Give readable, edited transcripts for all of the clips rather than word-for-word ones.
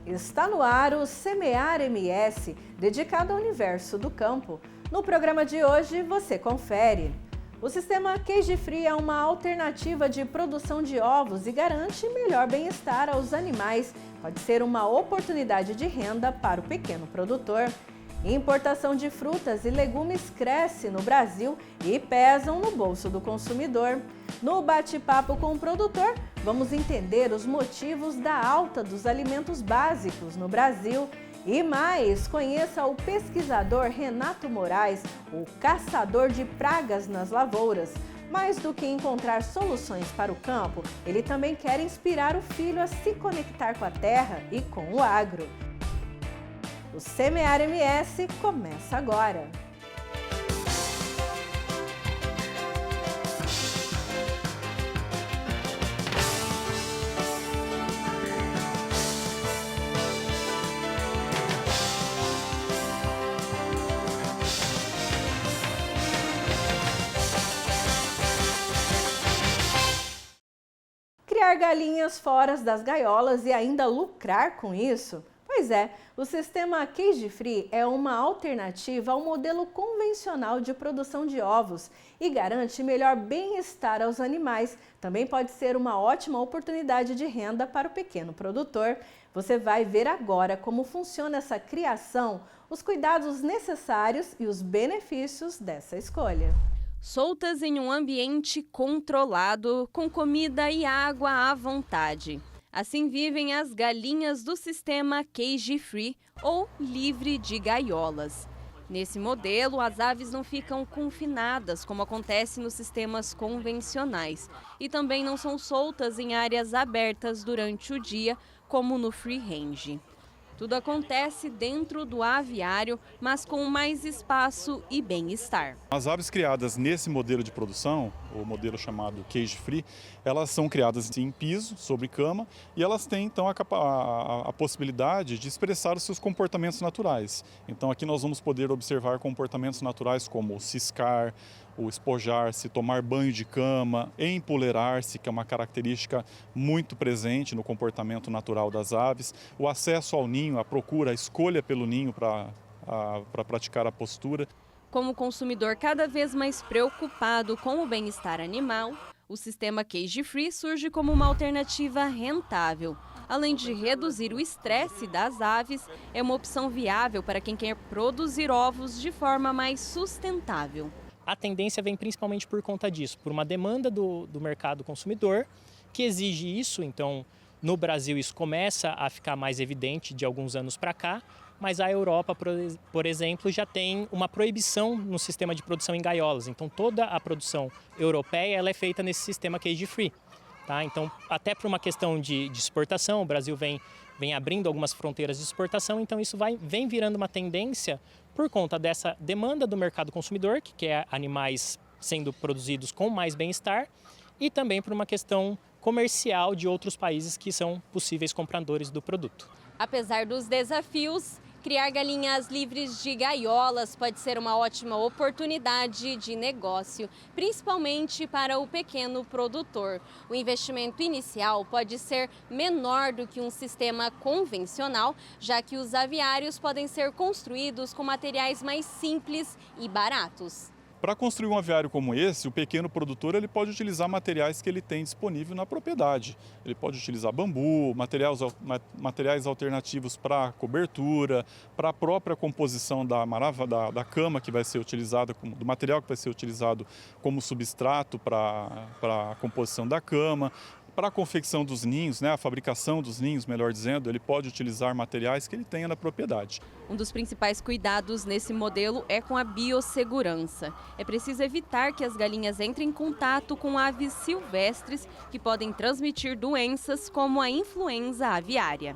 Está no ar o Semear MS, dedicado ao universo do campo. No programa de hoje, você confere. O sistema Cage Free é uma alternativa de produção de ovos e garante melhor bem-estar aos animais. Pode ser uma oportunidade de renda para o pequeno produtor. Importação de frutas e legumes cresce no Brasil e pesam no bolso do consumidor. No bate-papo com o produtor, vamos entender os motivos da alta dos alimentos básicos no Brasil. E mais, conheça o pesquisador Renato Moraes, o caçador de pragas nas lavouras. Mais do que encontrar soluções para o campo, ele também quer inspirar o filho a se conectar com a terra e com o agro. O Semear MS começa agora. Criar galinhas fora das gaiolas e ainda lucrar com isso? Pois é, o sistema Cage Free é uma alternativa ao modelo convencional de produção de ovos e garante melhor bem-estar aos animais. Também pode ser uma ótima oportunidade de renda para o pequeno produtor. Você vai ver agora como funciona essa criação, os cuidados necessários e os benefícios dessa escolha. Soltas em um ambiente controlado, com comida e água à vontade. Assim vivem as galinhas do sistema Cage Free ou livre de gaiolas. Nesse modelo, as aves não ficam confinadas, como acontece nos sistemas convencionais, e também não são soltas em áreas abertas durante o dia, como no free range. Tudo acontece dentro do aviário, mas com mais espaço e bem-estar. As aves criadas nesse modelo de produção, o modelo chamado Cage Free, elas são criadas em piso, sobre cama, e elas têm então a possibilidade de expressar os seus comportamentos naturais. Então aqui nós vamos poder observar comportamentos naturais como o ciscar, o espojar-se, tomar banho de cama, empoleirar-se, que é uma característica muito presente no comportamento natural das aves, o acesso ao ninho, a procura, a escolha pelo ninho para praticar a postura. Como consumidor cada vez mais preocupado com o bem-estar animal, o sistema Cage Free surge como uma alternativa rentável. Além de reduzir o estresse das aves, é uma opção viável para quem quer produzir ovos de forma mais sustentável. A tendência vem principalmente por conta disso, por uma demanda do mercado consumidor que exige isso. Então, no Brasil isso começa a ficar mais evidente de alguns anos para cá, mas a Europa, por exemplo, já tem uma proibição no sistema de produção em gaiolas. Então, toda a produção europeia ela é feita nesse sistema Cage Free. Tá? Então, até por uma questão de exportação, o Brasil vem abrindo algumas fronteiras de exportação, então isso vem virando uma tendência por conta dessa demanda do mercado consumidor, que quer animais sendo produzidos com mais bem-estar, e também por uma questão comercial de outros países que são possíveis compradores do produto. Apesar dos desafios, criar galinhas livres de gaiolas pode ser uma ótima oportunidade de negócio, principalmente para o pequeno produtor. O investimento inicial pode ser menor do que um sistema convencional, já que os aviários podem ser construídos com materiais mais simples e baratos. Para construir um aviário como esse, o pequeno produtor ele pode utilizar materiais que ele tem disponível na propriedade. Ele pode utilizar bambu, materiais alternativos para cobertura, para a própria composição da cama que vai ser utilizada, do material que vai ser utilizado como substrato para a composição da cama. Para a confecção dos ninhos, a fabricação dos ninhos, melhor dizendo, ele pode utilizar materiais que ele tenha na propriedade. Um dos principais cuidados nesse modelo é com a biossegurança. É preciso evitar que as galinhas entrem em contato com aves silvestres que podem transmitir doenças como a influenza aviária.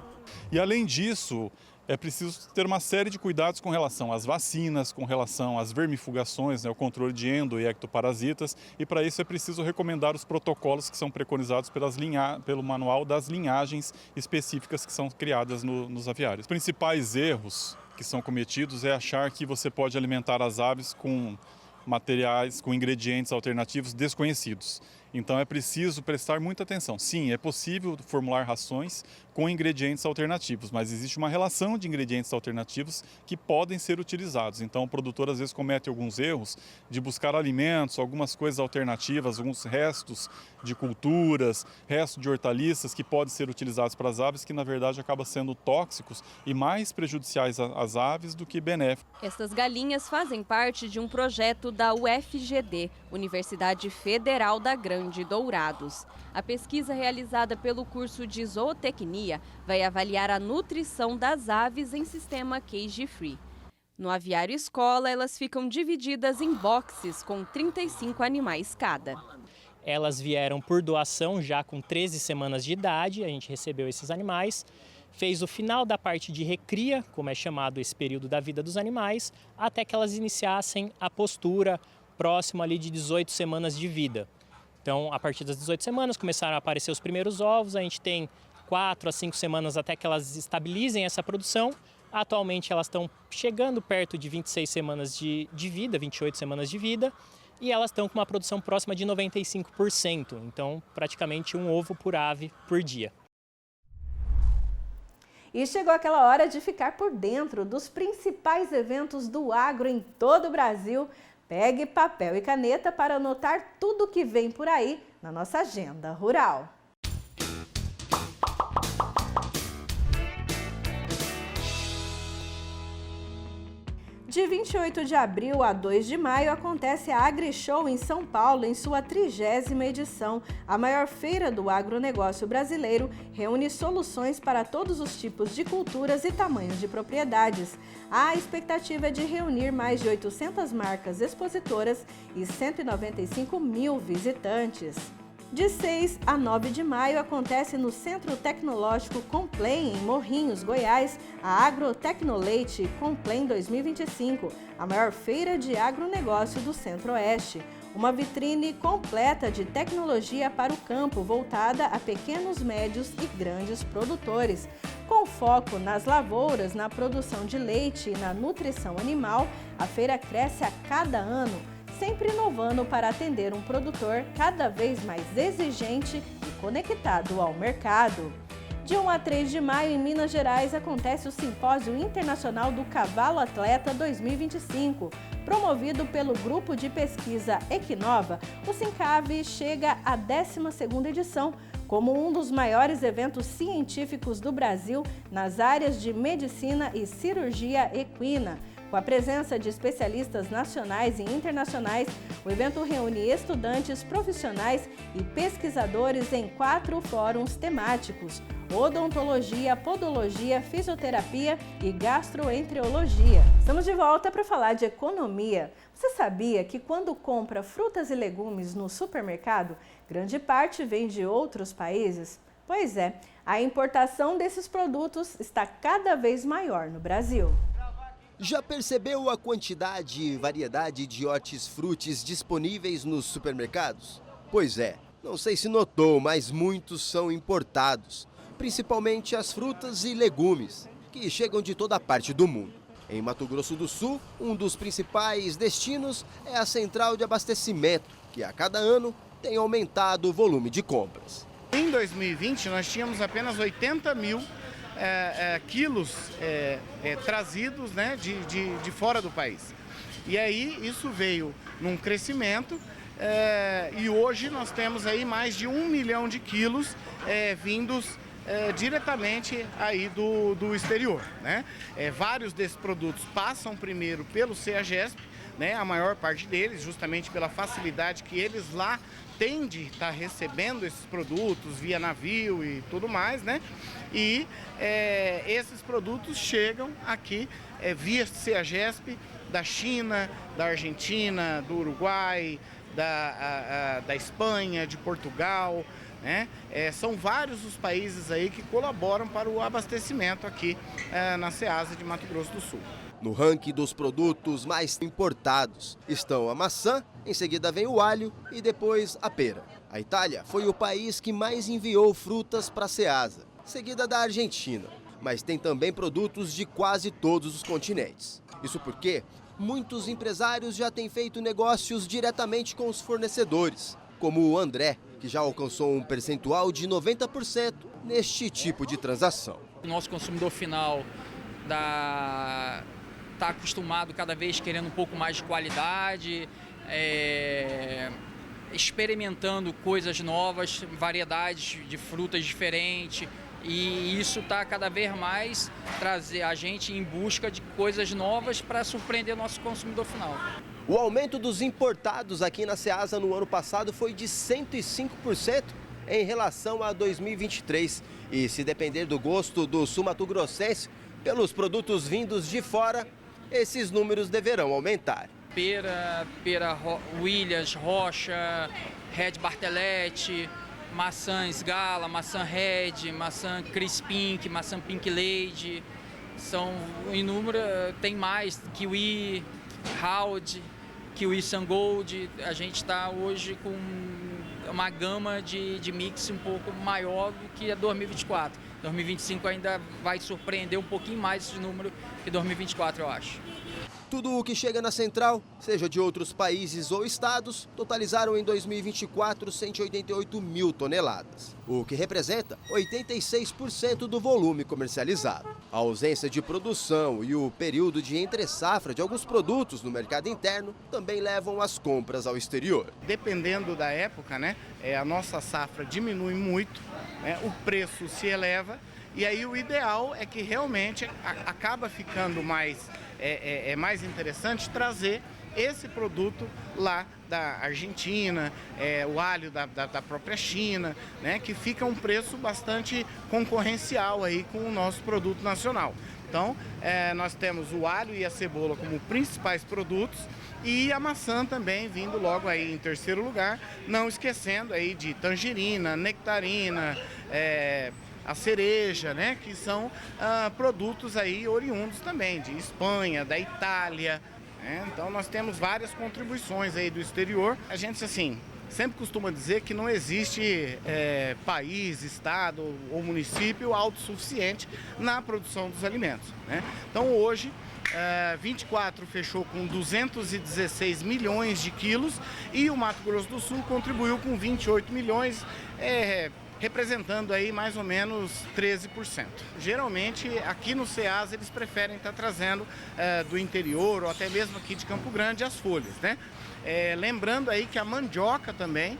E além disso, é preciso ter uma série de cuidados com relação às vacinas, com relação às vermifugações, o controle de endo e ectoparasitas, e para isso é preciso recomendar os protocolos que são preconizados pelo manual das linhagens específicas que são criadas nos aviários. Os principais erros que são cometidos é achar que você pode alimentar as aves com materiais, com ingredientes alternativos desconhecidos. Então é preciso prestar muita atenção. Sim, é possível formular rações com ingredientes alternativos, mas existe uma relação de ingredientes alternativos que podem ser utilizados. Então o produtor às vezes comete alguns erros de buscar alimentos, algumas coisas alternativas, alguns restos de culturas, restos de hortaliças que podem ser utilizados para as aves, que na verdade acabam sendo tóxicos e mais prejudiciais às aves do que benéficos. Estas galinhas fazem parte de um projeto da UFGD, Universidade Federal da Grande Dourados. A pesquisa realizada pelo curso de zootecnia vai avaliar a nutrição das aves em sistema cage-free. No aviário escola, elas ficam divididas em boxes com 35 animais cada. Elas vieram por doação já com 13 semanas de idade, a gente recebeu esses animais, fez o final da parte de recria, como é chamado esse período da vida dos animais, até que elas iniciassem a postura próximo ali de 18 semanas de vida. Então, a partir das 18 semanas começaram a aparecer os primeiros ovos, a gente tem 4 a 5 semanas até que elas estabilizem essa produção. Atualmente elas estão chegando perto de 26 semanas de vida, 28 semanas de vida, e elas estão com uma produção próxima de 95%, então praticamente um ovo por ave por dia. E chegou aquela hora de ficar por dentro dos principais eventos do agro em todo o Brasil. Pegue papel e caneta para anotar tudo que vem por aí na nossa agenda rural. De 28 de abril a 2 de maio acontece a AgriShow em São Paulo em sua 30ª edição. A maior feira do agronegócio brasileiro reúne soluções para todos os tipos de culturas e tamanhos de propriedades. A expectativa é de reunir mais de 800 marcas expositoras e 195 mil visitantes. De 6 a 9 de maio acontece no Centro Tecnológico Complém, em Morrinhos, Goiás, a Agrotecnoleite Complém 2025, a maior feira de agronegócio do Centro-Oeste. Uma vitrine completa de tecnologia para o campo, voltada a pequenos, médios e grandes produtores. Com foco nas lavouras, na produção de leite e na nutrição animal, a feira cresce a cada ano, sempre inovando para atender um produtor cada vez mais exigente e conectado ao mercado. De 1 a 3 de maio, em Minas Gerais, acontece o Simpósio Internacional do Cavalo Atleta 2025. Promovido pelo Grupo de Pesquisa Equinova, o Sincave chega à 12ª edição, como um dos maiores eventos científicos do Brasil nas áreas de medicina e cirurgia equina. Com a presença de especialistas nacionais e internacionais, o evento reúne estudantes, profissionais e pesquisadores em 4 fóruns temáticos: odontologia, podologia, fisioterapia e gastroenterologia. Estamos de volta para falar de economia. Você sabia que quando compra frutas e legumes no supermercado, grande parte vem de outros países? Pois é, a importação desses produtos está cada vez maior no Brasil. Já percebeu a quantidade e variedade de hortifrutis disponíveis nos supermercados? Pois é, não sei se notou, mas muitos são importados, principalmente as frutas e legumes, que chegam de toda parte do mundo. Em Mato Grosso do Sul, um dos principais destinos é a central de abastecimento, que a cada ano tem aumentado o volume de compras. Em 2020, nós tínhamos apenas 80 mil quilos trazidos, né, de fora do país. E aí isso veio num crescimento e hoje nós temos aí mais de 1 milhão de quilos vindos diretamente aí do exterior, né? Vários desses produtos passam primeiro pelo CEAGESP, né? A maior parte deles, justamente pela facilidade que eles lá têm de estar recebendo esses produtos via navio e tudo mais, né? E esses produtos chegam aqui via CEAGESP da China, da Argentina, do Uruguai, da Espanha, de Portugal, né? São vários os países aí que colaboram para o abastecimento aqui na Ceasa de Mato Grosso do Sul. No ranking dos produtos mais importados estão a maçã, em seguida vem o alho e depois a pera. A Itália foi o país que mais enviou frutas para a Ceasa, seguida da Argentina, mas tem também produtos de quase todos os continentes. Isso porque muitos empresários já têm feito negócios diretamente com os fornecedores, como o André, que já alcançou um percentual de 90% neste tipo de transação. O nosso consumidor final está acostumado cada vez querendo um pouco mais de qualidade, experimentando coisas novas, variedades de frutas diferentes, e isso está cada vez mais trazer a gente em busca de coisas novas para surpreender nosso consumidor final. O aumento dos importados aqui na Ceasa no ano passado foi de 105% em relação a 2023. E se depender do gosto do sul-mato-grossense pelos produtos vindos de fora, esses números deverão aumentar. Pera Williams, Rocha, Red Bartelete, maçãs Gala, maçã Red, maçã Cris Pink, maçã Pink Lady, são inúmeras, tem mais, Kiwi, Howd, Kiwi Sungold. A gente está hoje com uma gama de mix um pouco maior do que a 2024. 2025 ainda vai surpreender um pouquinho mais esse número que 2024, eu acho. Tudo o que chega na central, seja de outros países ou estados, totalizaram em 2024 188 mil toneladas, o que representa 86% do volume comercializado. A ausência de produção e o período de entre-safra de alguns produtos no mercado interno também levam as compras ao exterior. Dependendo da época, a nossa safra diminui muito, o preço se eleva, e aí o ideal é que realmente acaba ficando mais interessante trazer esse produto lá da Argentina, o alho da própria China, que fica um preço bastante concorrencial aí com o nosso produto nacional. Então, nós temos o alho e a cebola como principais produtos e a maçã também vindo logo aí em terceiro lugar, não esquecendo aí de tangerina, nectarina, a cereja, que são produtos aí oriundos também de Espanha, da Itália. Então nós temos várias contribuições aí do exterior. A gente sempre costuma dizer que não existe país, estado ou município autossuficiente na produção dos alimentos. Então hoje 24 fechou com 216 milhões de quilos e o Mato Grosso do Sul contribuiu com 28 milhões, representando aí mais ou menos 13%. Geralmente aqui no Ceasa eles preferem estar trazendo do interior ou até mesmo aqui de Campo Grande as folhas, lembrando aí que a mandioca também,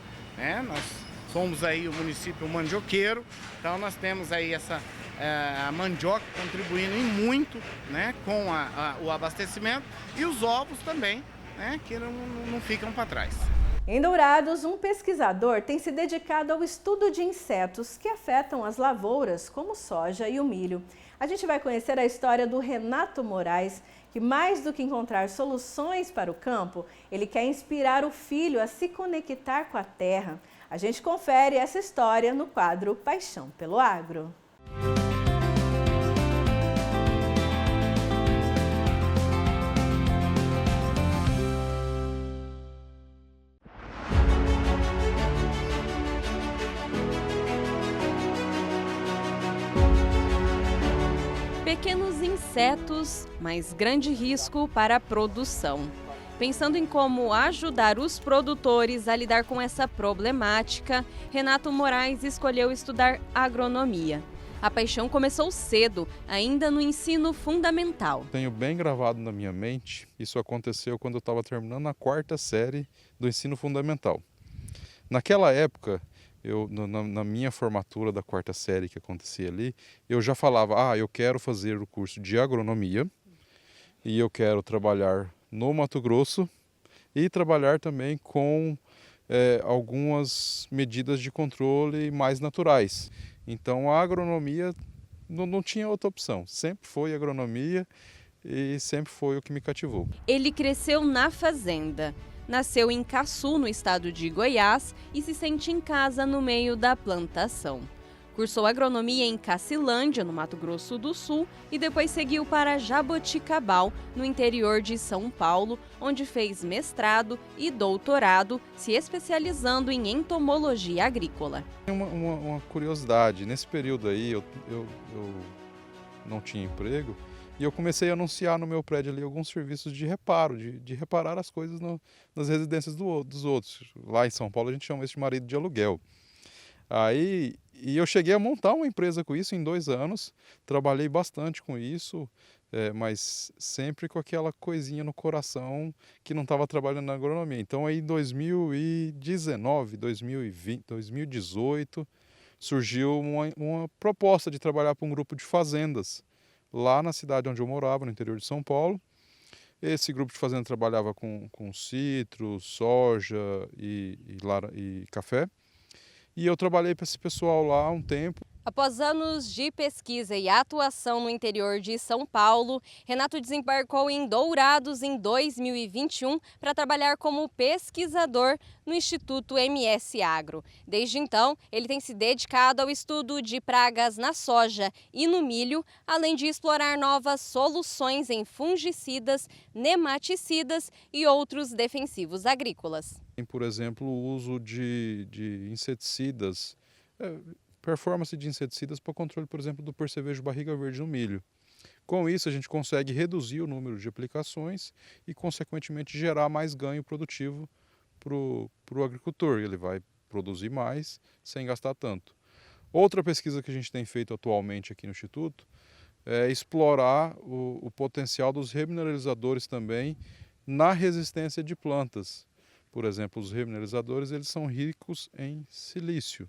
nós somos aí o município mandioqueiro, então nós temos aí a mandioca contribuindo em muito, com o abastecimento, e os ovos também, que não ficam para trás. Em Dourados, um pesquisador tem se dedicado ao estudo de insetos que afetam as lavouras, como soja e o milho. A gente vai conhecer a história do Renato Moraes, que mais do que encontrar soluções para o campo, ele quer inspirar o filho a se conectar com a terra. A gente confere essa história no quadro Paixão pelo Agro. Pequenos insetos, mas grande risco para a produção. Pensando em como ajudar os produtores a lidar com essa problemática, Renato Moraes escolheu estudar agronomia. A paixão começou cedo, ainda no ensino fundamental. Tenho bem gravado na minha mente, isso aconteceu quando eu estava terminando a 4ª série do ensino fundamental. Naquela época, na minha formatura da 4ª série que acontecia ali, eu já falava, eu quero fazer o curso de agronomia e eu quero trabalhar no Mato Grosso e trabalhar também com algumas medidas de controle mais naturais. Então a agronomia não tinha outra opção, sempre foi agronomia e sempre foi o que me cativou. Ele cresceu na fazenda. Nasceu em Caçu, no estado de Goiás, e se sente em casa no meio da plantação. Cursou agronomia em Cacilândia, no Mato Grosso do Sul, e depois seguiu para Jaboticabal, no interior de São Paulo, onde fez mestrado e doutorado, se especializando em entomologia agrícola. Uma curiosidade, nesse período aí eu não tinha emprego, e eu comecei a anunciar no meu prédio ali alguns serviços de reparo, de reparar as coisas nas residências dos outros. Lá em São Paulo a gente chama isso de marido de aluguel. E eu cheguei a montar uma empresa com isso em 2 anos, trabalhei bastante com isso, mas sempre com aquela coisinha no coração que não estava trabalhando na agronomia. Então aí em 2019, 2020, 2018, surgiu uma proposta de trabalhar para um grupo de fazendas, lá na cidade onde eu morava, no interior de São Paulo. Esse grupo de fazenda trabalhava com citro, soja e café. E eu trabalhei para esse pessoal lá há um tempo. Após anos de pesquisa e atuação no interior de São Paulo, Renato desembarcou em Dourados em 2021 para trabalhar como pesquisador no Instituto MS Agro. Desde então, ele tem se dedicado ao estudo de pragas na soja e no milho, além de explorar novas soluções em fungicidas, nematicidas e outros defensivos agrícolas. Tem, por exemplo, o uso de inseticidas, performance de inseticidas para o controle, por exemplo, do percevejo barriga verde no milho. Com isso, a gente consegue reduzir o número de aplicações e, consequentemente, gerar mais ganho produtivo para o agricultor. Ele vai produzir mais sem gastar tanto. Outra pesquisa que a gente tem feito atualmente aqui no Instituto é explorar o potencial dos remineralizadores também na resistência de plantas. Por exemplo, os remineralizadores eles são ricos em silício.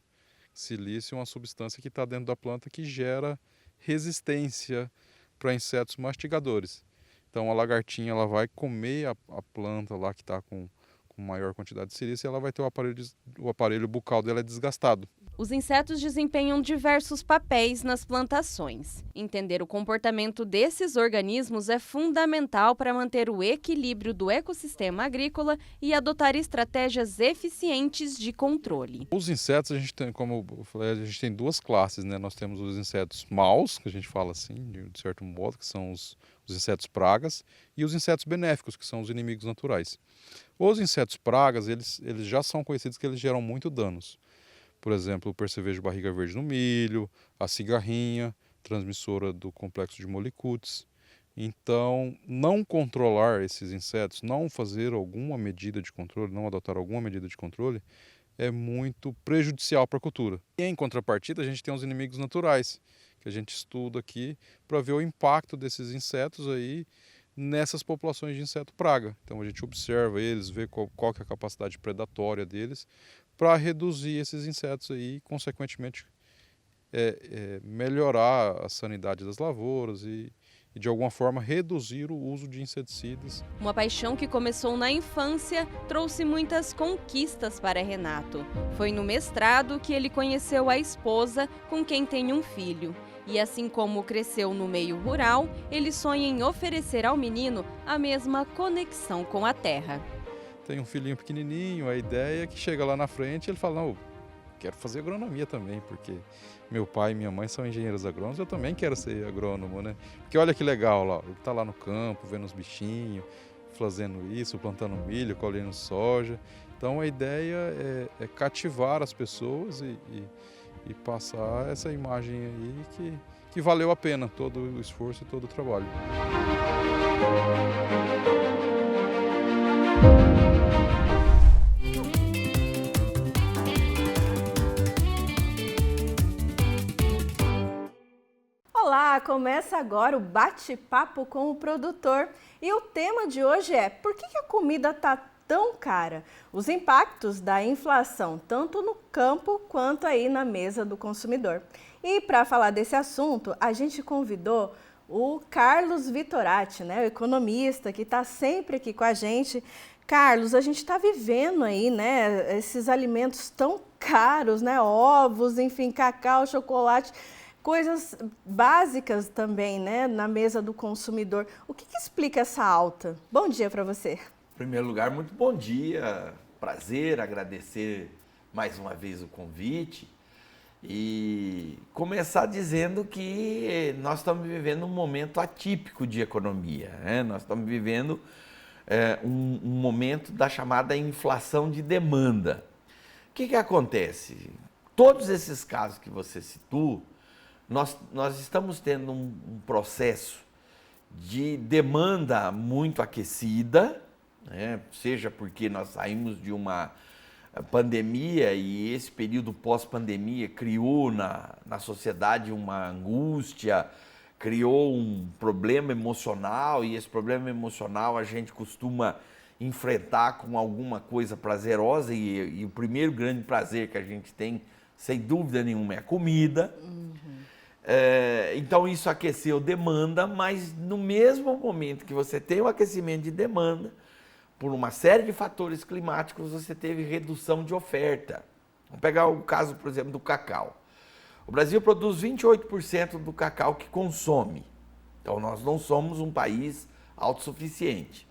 Silício é uma substância que está dentro da planta que gera resistência para insetos mastigadores. Então a lagartinha ela vai comer a planta lá que está com maior quantidade de silício e ela vai ter o aparelho bucal dela desgastado. Os insetos desempenham diversos papéis nas plantações. Entender o comportamento desses organismos é fundamental para manter o equilíbrio do ecossistema agrícola e adotar estratégias eficientes de controle. Os insetos, a gente tem, como eu falei, a gente tem 2 classes, né? Nós temos os insetos maus, que a gente fala assim, de certo modo, que são os insetos pragas, e os insetos benéficos, que são os inimigos naturais. Os insetos pragas, eles já são conhecidos que eles geram muito danos. Por exemplo, o percevejo barriga verde no milho, a cigarrinha, transmissora do complexo de Molicutes. Então, não controlar esses insetos, não fazer alguma medida de controle, não adotar alguma medida de controle, é muito prejudicial para a cultura. E, em contrapartida, a gente tem os inimigos naturais, que a gente estuda aqui para ver o impacto desses insetos aí nessas populações de inseto praga. Então, a gente observa eles, vê qual que é a capacidade predatória deles, para reduzir esses insetos aí e, consequentemente, melhorar a sanidade das lavouras e, de alguma forma, reduzir o uso de inseticidas. Uma paixão que começou na infância trouxe muitas conquistas para Renato. Foi no mestrado que ele conheceu a esposa, com quem tem um filho. E assim como cresceu no meio rural, ele sonha em oferecer ao menino a mesma conexão com a terra. Tem um filhinho pequenininho, a ideia é que chega lá na frente e ele fala, não, quero fazer agronomia também, porque meu pai e minha mãe são engenheiros agrônomos, eu também quero ser agrônomo, né? Porque olha que legal, lá, ele está lá no campo, vendo os bichinhos, fazendo isso, plantando milho, colhendo soja. Então a ideia é cativar as pessoas e passar essa imagem aí que valeu a pena todo o esforço e todo o trabalho. Olá, começa agora o bate-papo com o produtor. E o tema de hoje é: por que a comida está tão cara? Os impactos da inflação, tanto no campo quanto aí na mesa do consumidor. E para falar desse assunto, a gente convidou o Carlos Vitorati, né, o economista que está sempre aqui com a gente. Carlos, a gente está vivendo aí, né, esses alimentos tão caros, né, ovos, enfim, cacau, chocolate, coisas básicas também, né, na mesa do consumidor. O que explica essa alta? Bom dia para você. Em primeiro lugar, muito bom dia, prazer, agradecer mais uma vez o convite e começar dizendo que nós estamos vivendo um momento atípico de economia, né? Nós estamos vivendo um momento da chamada inflação de demanda. O que acontece? Todos esses casos que você citou nós estamos tendo um processo de demanda muito aquecida, né? Seja porque nós saímos de uma pandemia e esse período pós-pandemia criou na sociedade uma angústia, criou um problema emocional, e esse problema emocional a gente costuma enfrentar com alguma coisa prazerosa, e o primeiro grande prazer que a gente tem, sem dúvida nenhuma, é a comida. Então isso aqueceu demanda, mas no mesmo momento que você tem o aquecimento de demanda, por uma série de fatores climáticos, você teve redução de oferta. Vamos pegar o caso, por exemplo, do cacau. O Brasil produz 28% do cacau que consome. Então, nós não somos um país autossuficiente.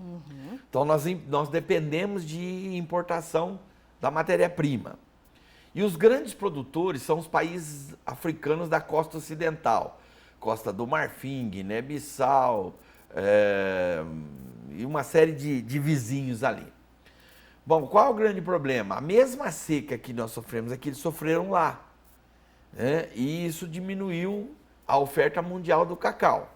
Então, nós dependemos de importação da matéria-prima. E os grandes produtores são os países africanos da costa ocidental. Costa do Marfim, Guiné-Bissau, e uma série de vizinhos ali. Bom, qual é o grande problema? A mesma seca que nós sofremos aqui, eles sofreram lá. Né? E isso diminuiu a oferta mundial do cacau.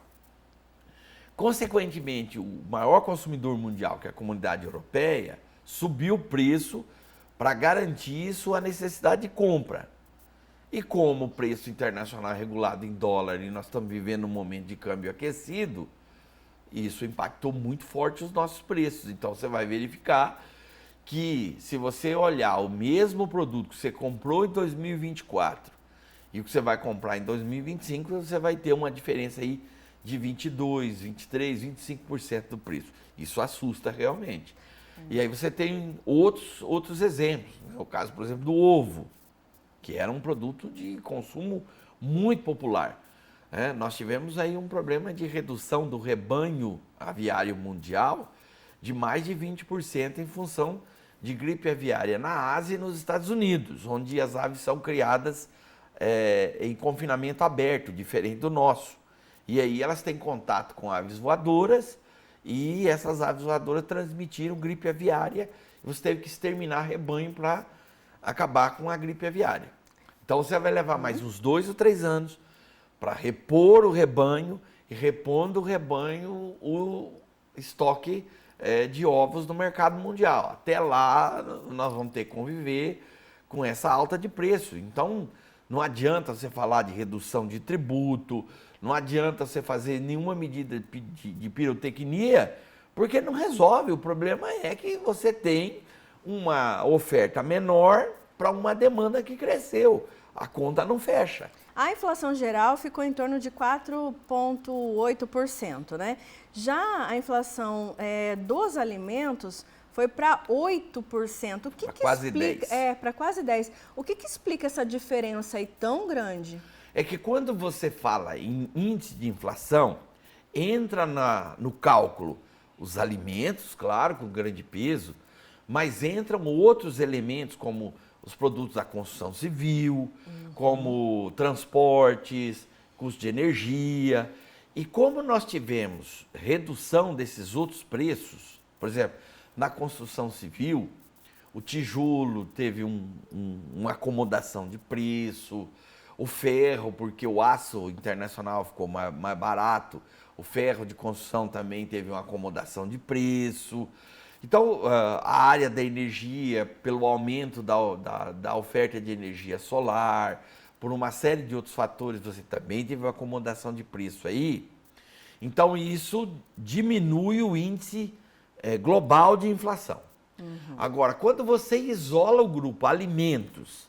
Consequentemente, o maior consumidor mundial, que é a comunidade europeia, subiu o preço para garantir sua necessidade de compra. E como o preço internacional é regulado em dólar e nós estamos vivendo um momento de câmbio aquecido, isso impactou muito forte os nossos preços. Então você vai verificar que, se você olhar o mesmo produto que você comprou em 2024 e o que você vai comprar em 2025, você vai ter uma diferença aí de 22, 23, 25% do preço. Isso assusta realmente. E aí você tem outros exemplos. Né? O caso, por exemplo, do ovo, que era um produto de consumo muito popular. Nós tivemos aí um problema de redução do rebanho aviário mundial de mais de 20% em função de gripe aviária na Ásia e nos Estados Unidos, onde as aves são criadas em confinamento aberto, diferente do nosso. E aí elas têm contato com aves voadoras, e essas aves voadoras transmitiram gripe aviária, e você teve que exterminar rebanho para acabar com a gripe aviária. Então você vai levar mais uns 2 ou 3 anos para repor o rebanho, e repondo o rebanho o estoque de ovos no mercado mundial. Até lá nós vamos ter que conviver com essa alta de preço. Então não adianta você falar de redução de tributo, não adianta você fazer nenhuma medida de pirotecnia, porque não resolve. O problema é que você tem uma oferta menor para uma demanda que cresceu. A conta não fecha. A inflação geral ficou em torno de 4,8%, né? Já a inflação dos alimentos foi para 8%. Quase 10%. Para quase 10%. O que explica essa diferença aí tão grande? É que quando você fala em índice de inflação, entra no cálculo os alimentos, claro, com grande peso, mas entram outros elementos como os produtos da construção civil, como transportes, custo de energia. E como nós tivemos redução desses outros preços, por exemplo, na construção civil, o tijolo teve uma acomodação de preço, o ferro, porque o aço internacional ficou mais barato, o ferro de construção também teve uma acomodação de preço. Então, a área da energia, pelo aumento da oferta de energia solar, por uma série de outros fatores, você também teve uma acomodação de preço aí. Então, isso diminui o índice global de inflação. Agora, quando você isola o grupo alimentos,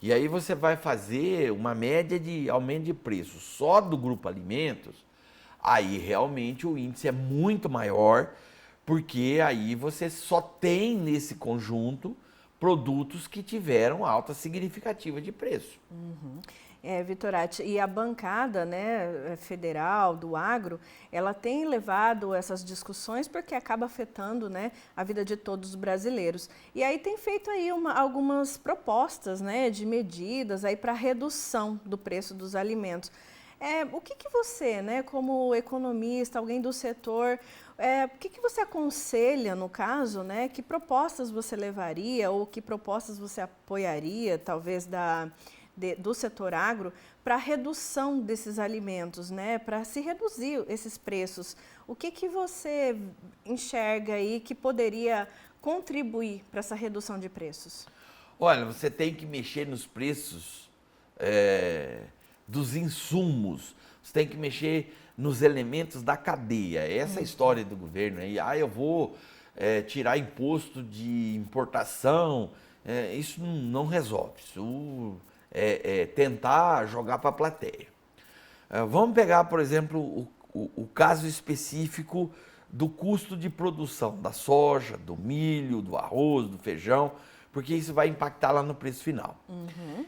e aí você vai fazer uma média de aumento de preço só do grupo alimentos, aí realmente o índice é muito maior, porque aí você só tem nesse conjunto produtos que tiveram alta significativa de preço. Vitorati, e a bancada, né, federal do agro, ela tem levado essas discussões porque acaba afetando, né, a vida de todos os brasileiros. E aí tem feito aí algumas propostas, né, de medidas aí para redução do preço dos alimentos. O que você, né, como economista, alguém do setor, o que você aconselha, no caso, né, que propostas você levaria ou que propostas você apoiaria, talvez, do setor agro para a redução desses alimentos, né? Para se reduzir esses preços. O que você enxerga aí que poderia contribuir para essa redução de preços? Olha, você tem que mexer nos preços dos insumos, você tem que mexer nos elementos da cadeia. Essa é a história do governo aí. Eu vou tirar imposto de importação. Isso não resolve. Isso é tentar jogar para a plateia. Vamos pegar, por exemplo, o caso específico do custo de produção da soja, do milho, do arroz, do feijão, porque isso vai impactar lá no preço final.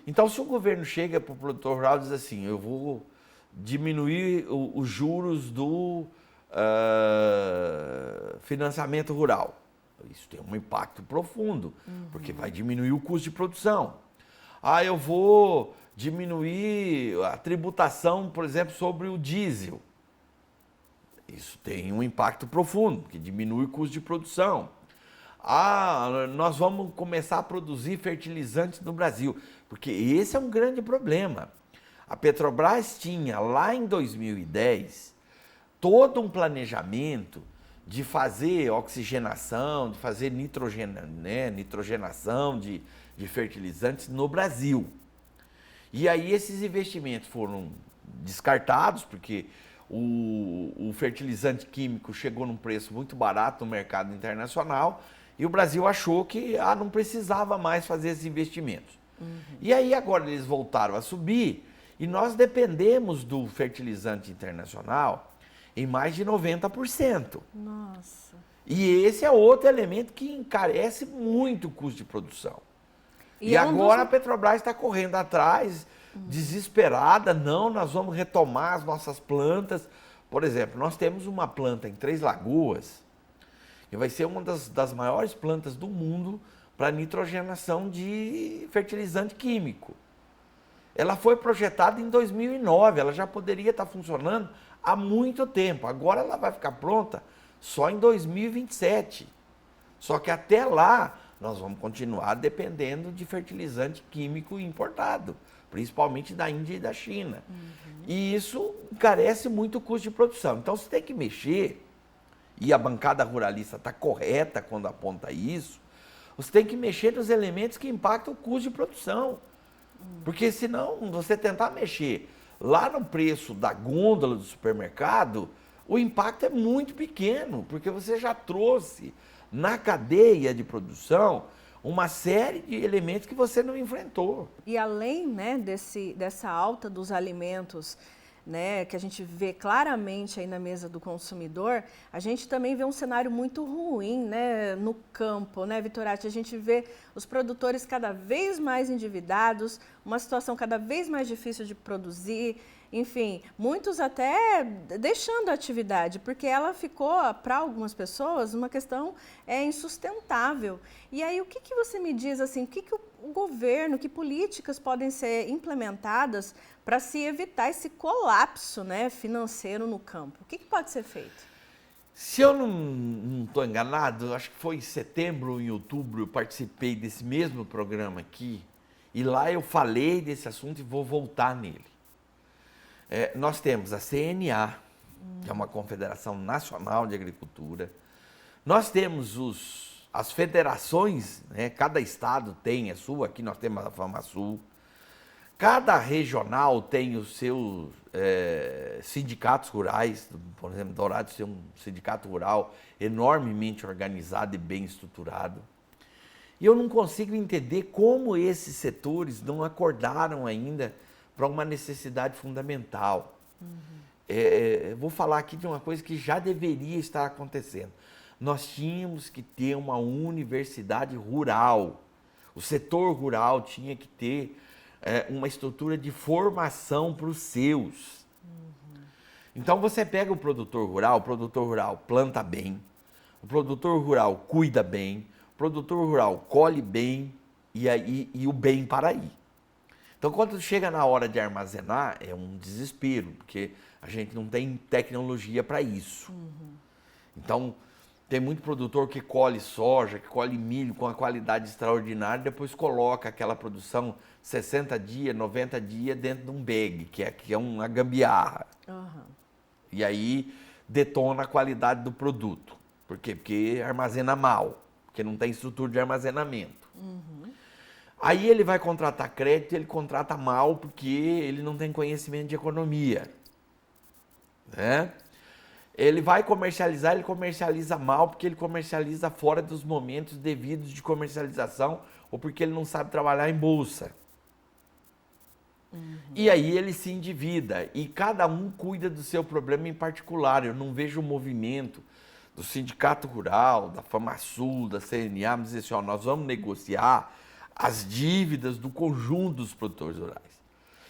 Então, se o governo chega para o produtor rural e diz assim, eu vou diminuir os juros do financiamento rural, isso tem um impacto profundo, porque vai diminuir o custo de produção. Eu vou diminuir a tributação, por exemplo, sobre o diesel. Isso tem um impacto profundo, que diminui o custo de produção. Nós vamos começar a produzir fertilizantes no Brasil, porque esse é um grande problema. A Petrobras tinha, lá em 2010, todo um planejamento de fazer oxigenação, de fazer nitrogenação de fertilizantes no Brasil. E aí esses investimentos foram descartados, porque o fertilizante químico chegou num preço muito barato no mercado internacional e o Brasil achou que não precisava mais fazer esses investimentos. E aí agora eles voltaram a subir e nós dependemos do fertilizante internacional em mais de 90%. Nossa. E esse é outro elemento que encarece muito o custo de produção. E agora a Petrobras está correndo atrás, desesperada, nós vamos retomar as nossas plantas. Por exemplo, nós temos uma planta em Três Lagoas, que vai ser uma das maiores plantas do mundo para nitrogenação de fertilizante químico. Ela foi projetada em 2009, ela já poderia estar funcionando há muito tempo. Agora ela vai ficar pronta só em 2027. Só que até lá nós vamos continuar dependendo de fertilizante químico importado, principalmente da Índia e da China. E isso encarece muito o custo de produção. Então você tem que mexer, e a bancada ruralista está correta quando aponta isso, você tem que mexer nos elementos que impactam o custo de produção. Porque senão você tentar mexer lá no preço da gôndola do supermercado, o impacto é muito pequeno, porque você já trouxe na cadeia de produção uma série de elementos que você não enfrentou. E além, né, dessa alta dos alimentos, né, que a gente vê claramente aí na mesa do consumidor, a gente também vê um cenário muito ruim, né, no campo, né, Vitorati? A gente vê os produtores cada vez mais endividados, uma situação cada vez mais difícil de produzir, enfim, muitos até deixando a atividade, porque ela ficou, para algumas pessoas, uma questão insustentável. E aí, o que você me diz, assim, o que o governo, que políticas podem ser implementadas para se evitar esse colapso, né, financeiro no campo? O que pode ser feito? Se eu não estou enganado, acho que foi em setembro ou em outubro, eu participei desse mesmo programa aqui, e lá eu falei desse assunto e vou voltar nele. Nós temos a CNA, que é uma Confederação Nacional de Agricultura. Nós temos as federações, né? Cada estado tem a sua, aqui nós temos a FamaSul. Cada regional tem os seus sindicatos rurais. Por exemplo, Dourados tem um sindicato rural enormemente organizado e bem estruturado. E eu não consigo entender como esses setores não acordaram ainda para uma necessidade fundamental. Vou falar aqui de uma coisa que já deveria estar acontecendo. Nós tínhamos que ter uma universidade rural. O setor rural tinha que ter uma estrutura de formação para os seus. Então você pega o produtor rural planta bem, o produtor rural cuida bem, o produtor rural colhe bem e o bem para aí. Então, quando chega na hora de armazenar, é um desespero, porque a gente não tem tecnologia para isso. Então, Tem muito produtor que colhe soja, que colhe milho com a qualidade extraordinária, depois coloca aquela produção 60 dias, 90 dias dentro de um bag, que é uma gambiarra. Uhum. E aí detona a qualidade do produto. Por quê? Porque armazena mal, porque não tem estrutura de armazenamento. Uhum. Aí ele vai contratar crédito, ele contrata mal porque ele não tem conhecimento de economia, né? Ele vai comercializar, ele comercializa mal porque ele comercializa fora dos momentos devidos de comercialização ou porque ele não sabe trabalhar em bolsa. Uhum. E aí ele se endivida e cada um cuida do seu problema em particular. Eu não vejo o movimento do Sindicato Rural, da FamaSul, da CNA, mas dizer assim, ó, nós vamos negociar as dívidas do conjunto dos produtores rurais.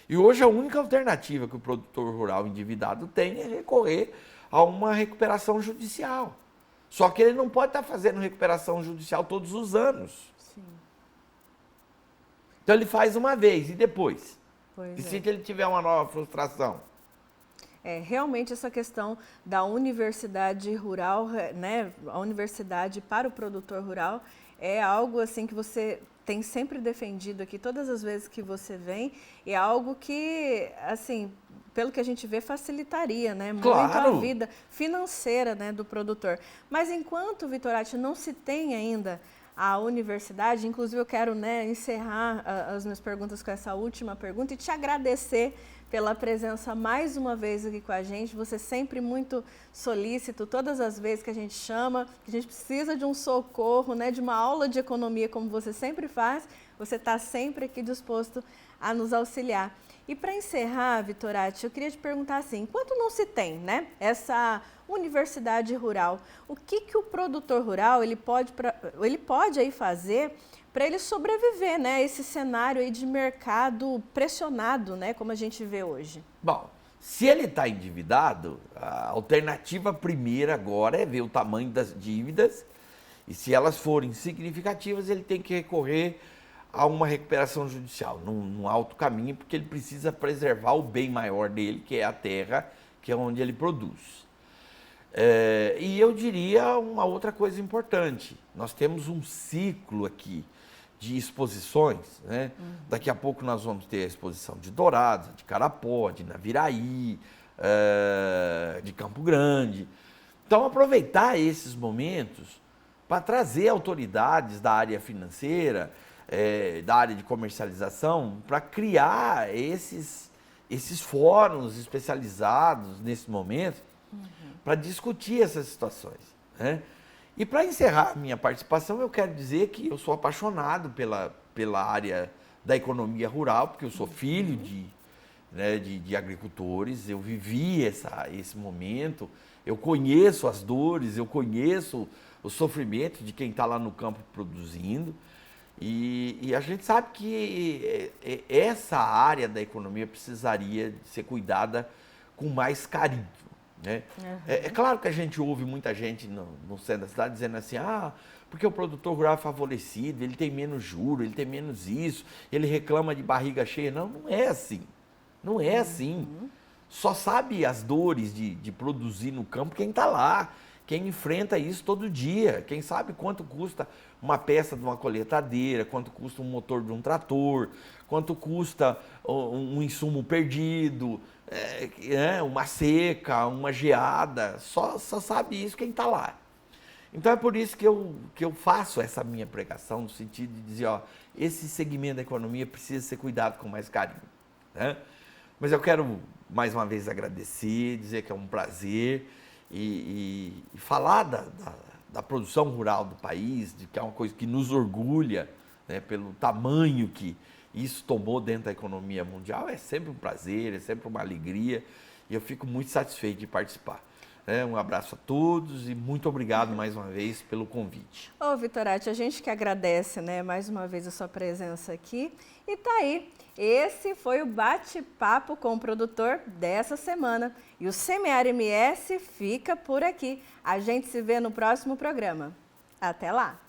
E hoje a única alternativa que o produtor rural endividado tem é recorrer a uma recuperação judicial. Só que ele não pode estar fazendo recuperação judicial todos os anos. Sim. Então ele faz uma vez e depois? Pois E é. se ele tiver uma nova frustração? Realmente essa questão da universidade rural, né, a universidade para o produtor rural é algo assim que você tem sempre defendido aqui todas as vezes que você vem, é algo que, assim, pelo que a gente vê, facilitaria, né, muito a vida financeira, né, do produtor. Mas enquanto, Vitorati, não se tem ainda a universidade, inclusive eu quero, né, encerrar as minhas perguntas com essa última pergunta e te agradecer pela presença mais uma vez aqui com a gente. Você sempre muito solícito, todas as vezes que a gente chama, que a gente precisa de um socorro, né, de uma aula de economia, como você sempre faz, você está sempre aqui disposto a nos auxiliar. E para encerrar, Vitorati, eu queria te perguntar assim, enquanto não se tem, né, essa universidade rural, o que o produtor rural ele pode aí fazer para ele sobreviver, né, a esse cenário aí de mercado pressionado, né, como a gente vê hoje? Bom, se ele está endividado, a alternativa primeira agora é ver o tamanho das dívidas e se elas forem significativas, ele tem que recorrer a uma recuperação judicial, num alto caminho, porque ele precisa preservar o bem maior dele, que é a terra, que é onde ele produz. E eu diria uma outra coisa importante, nós temos um ciclo aqui de exposições, né? Daqui a pouco nós vamos ter a exposição de Dourados, de Carapó, de Naviraí, de Campo Grande. Então aproveitar esses momentos para trazer autoridades da área financeira, da área de comercialização, para criar esses fóruns especializados nesse momento, para discutir essas situações, né? E para encerrar a minha participação, eu quero dizer que eu sou apaixonado pela área da economia rural, porque eu sou filho de agricultores, eu vivi esse momento, eu conheço as dores, eu conheço o sofrimento de quem está lá no campo produzindo, e a gente sabe que essa área da economia precisaria ser cuidada com mais carinho. Né? É claro que a gente ouve muita gente no centro da cidade dizendo assim, porque o produtor rural é favorecido, ele tem menos juros, ele tem menos isso, ele reclama de barriga cheia. Não, não é assim. Não é assim. Só sabe as dores de produzir no campo quem está lá, quem enfrenta isso todo dia, quem sabe quanto custa uma peça de uma colheitadeira, quanto custa um motor de um trator, quanto custa um insumo perdido, uma seca, uma geada, só sabe isso quem está lá. Então é por isso que eu faço essa minha pregação, no sentido de dizer, esse segmento da economia precisa ser cuidado com mais carinho, né? Mas eu quero mais uma vez agradecer, dizer que é um prazer e falar da produção rural do país, de que é uma coisa que nos orgulha, né, pelo tamanho que isso tomou dentro da economia mundial, é sempre um prazer, é sempre uma alegria e eu fico muito satisfeito de participar. Um abraço a todos e muito obrigado mais uma vez pelo convite. Ô, Vitorati, a gente que agradece, né, mais uma vez a sua presença aqui. E tá aí, esse foi o bate-papo com o produtor dessa semana. E o Semear MS fica por aqui. A gente se vê no próximo programa. Até lá!